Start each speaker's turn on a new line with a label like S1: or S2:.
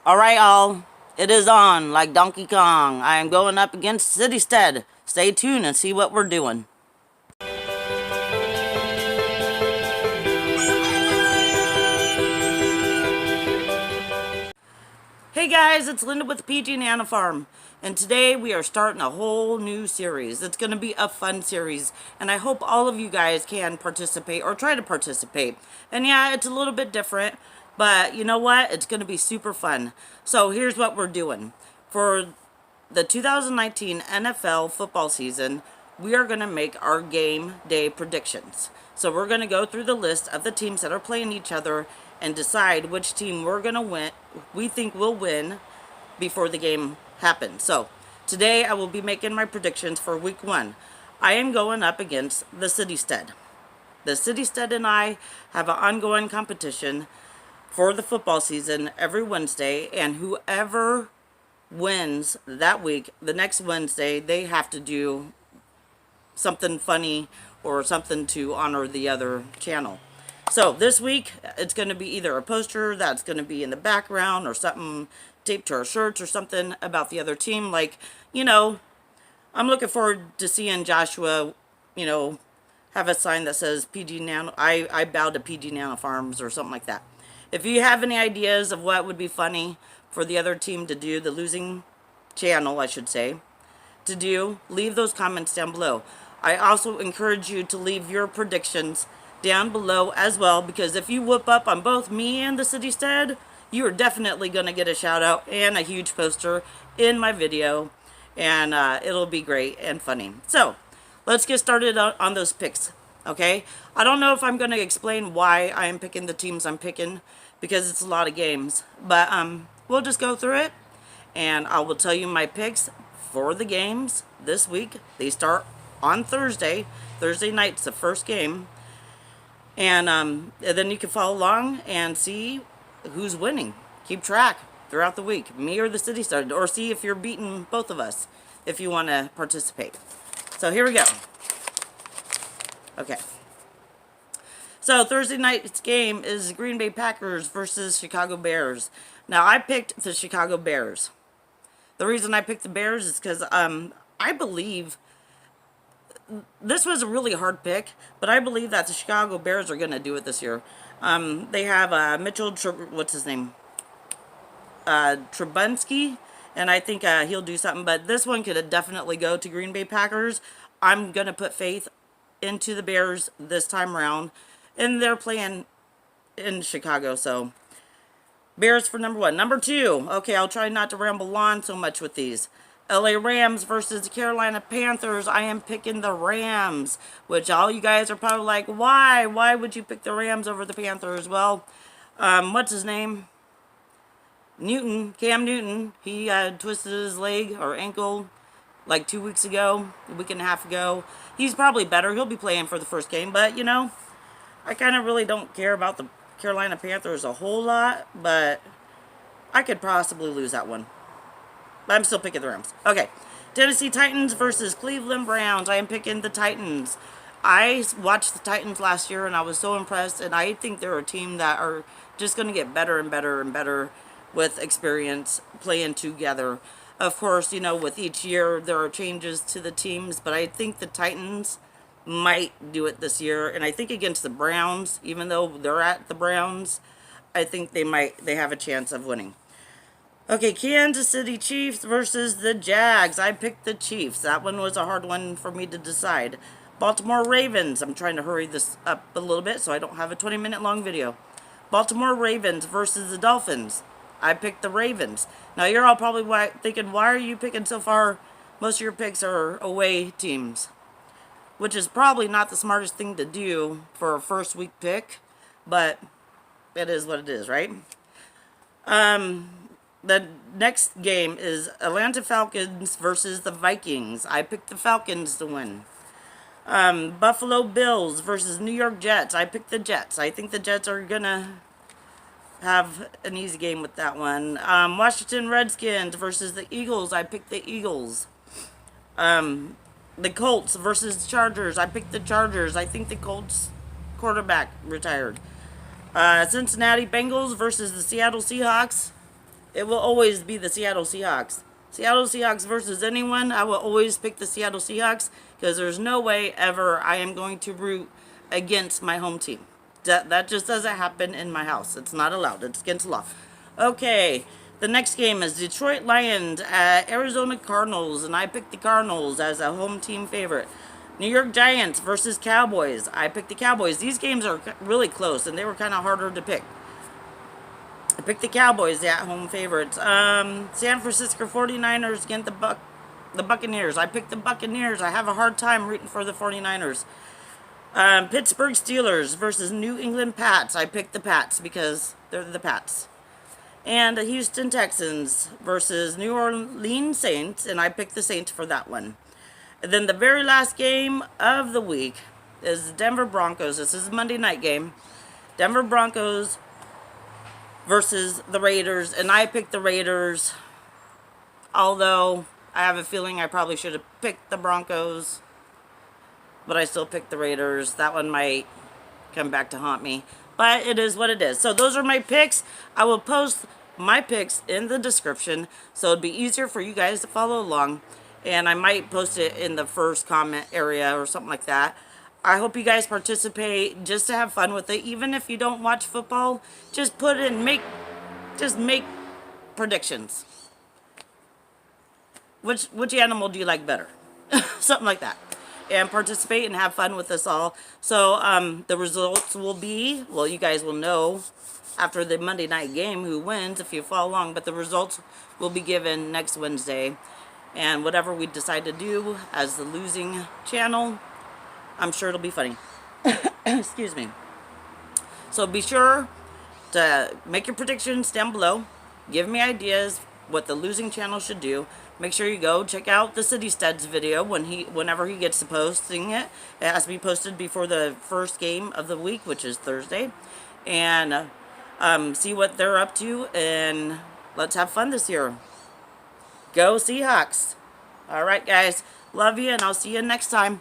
S1: Alright, all. It is on like Donkey Kong. I am going up against Citystead. Stay tuned and see what we're doing. Hey guys, it's Linda with the PG Nana Farm, and today we are starting a whole new series. It's going to be a fun series, and I hope all of you guys can participate or try to participate. And yeah, it's a little bit different, but you know what? It's going to be super fun. So here's what we're doing. For the 2019 NFL football season, we are going to make our game day predictions. So we're going to go through the list of the teams that are playing each other and decide which team we're going to win, we think will win before the game happens. So today I will be making my predictions for week 1. I am going up against the Citystead. The Citystead and I have an ongoing competition for the football season every Wednesday, and whoever wins that week, the next Wednesday, they have to do something funny or something to honor the other channel. So this week, it's going to be either a poster that's going to be in the background or something taped to our shirts or something about the other team. Like, you know, I'm looking forward to seeing Joshua, you know, have a sign that says PG Nano, I bow to PG Nano Farms or something like that. If you have any ideas of what would be funny for the other team to do, the losing channel, I should say, to do, leave those comments down below. I also encourage you to leave your predictions down below as well, because if you whoop up on both me and the Citystead, you are definitely going to get a shout out and a huge poster in my video, and it'll be great and funny. So let's get started on those picks. Okay, I don't know if I'm going to explain why I am picking the teams I'm picking, because it's a lot of games, but we'll just go through it and I will tell you my picks for the games this week. They start on Thursday night's the first game. And then you can follow along and see who's winning. Keep track throughout the week, me or the Citystead, or see if you're beating both of us if you want to participate. So here we go. Okay. So Thursday night's game is Green Bay Packers versus Chicago Bears. Now I picked the Chicago Bears. The reason I picked the Bears is because I believe this was a really hard pick, but I believe that the Chicago Bears are going to do it this year. They have Mitchell, what's his name? Trubinsky, and I think he'll do something, but this one could definitely go to Green Bay Packers. I'm going to put faith into the Bears this time around, and they're playing in Chicago, so Bears for number 1. Number 2, okay, I'll try not to ramble on so much with these. LA Rams versus the Carolina Panthers. I am picking the Rams, which all you guys are probably like, why? Why would you pick the Rams over the Panthers? Well, what's his name? Cam Newton. He twisted his leg or ankle like 2 weeks ago, a week and a half ago. He's probably better. He'll be playing for the first game, but, you know, I kind of really don't care about the Carolina Panthers a whole lot, but I could possibly lose that one. But I'm still picking the Rams. Okay. Tennessee Titans versus Cleveland Browns. I am picking the Titans. I watched the Titans last year, and I was so impressed. And I think they're a team that are just going to get better and better and better with experience playing together. Of course, you know, with each year, there are changes to the teams. But I think the Titans might do it this year. And I think against the Browns, even though they're at the Browns, I think they have a chance of winning. Okay, Kansas City Chiefs versus the Jags. I picked the Chiefs. That one was a hard one for me to decide. Baltimore Ravens. I'm trying to hurry this up a little bit so I don't have a 20-minute long video. Baltimore Ravens versus the Dolphins. I picked the Ravens. Now, you're all probably thinking, why are you picking so far? Most of your picks are away teams, which is probably not the smartest thing to do for a first week pick, but it is what it is, right? The next game is Atlanta Falcons versus the Vikings. I picked the Falcons to win. Buffalo Bills versus New York Jets. I picked the Jets. I think the Jets are going to have an easy game with that one. Washington Redskins versus the Eagles. I picked the Eagles. The Colts versus the Chargers. I picked the Chargers. I think the Colts quarterback retired. Cincinnati Bengals versus the Seattle Seahawks. It will always be the Seattle Seahawks. Seattle Seahawks versus anyone, I will always pick the Seattle Seahawks because there's no way ever I am going to root against my home team. That just doesn't happen in my house. It's not allowed. It's against the law. Okay, the next game is Detroit Lions at Arizona Cardinals, and I picked the Cardinals as a home team favorite. New York Giants versus Cowboys. I picked the Cowboys. These games are really close, and they were kind of harder to pick. I picked the Cowboys, the at-home favorites. San Francisco 49ers against the Buccaneers. I picked the Buccaneers. I have a hard time rooting for the 49ers. Pittsburgh Steelers versus New England Pats. I picked the Pats because they're the Pats. And the Houston Texans versus New Orleans Saints, and I picked the Saints for that one. And then the very last game of the week is Denver Broncos. This is a Monday night game. Denver Broncos versus the Raiders, and I picked the Raiders, although I have a feeling I probably should have picked the Broncos, but I still picked the Raiders. That one might come back to haunt me, but it is what it is. So those are my picks. I will post my picks in the description, so it'd be easier for you guys to follow along, and I might post it in the first comment area or something like that. I hope you guys participate just to have fun with it. Even if you don't watch football, just put in, make predictions. Which animal do you like better? Something like that. And participate and have fun with us all. So the results will be, well, you guys will know after the Monday night game who wins if you follow along. But the results will be given next Wednesday. And whatever we decide to do as the losing channel, I'm sure it'll be funny. Excuse me. So be sure to make your predictions down below. Give me ideas what the losing channel should do. Make sure you go check out the Citystead's video whenever he gets to posting it. It has to be posted before the first game of the week, which is Thursday. And see what they're up to, and let's have fun this year. Go Seahawks. All right, guys. Love you, and I'll see you next time.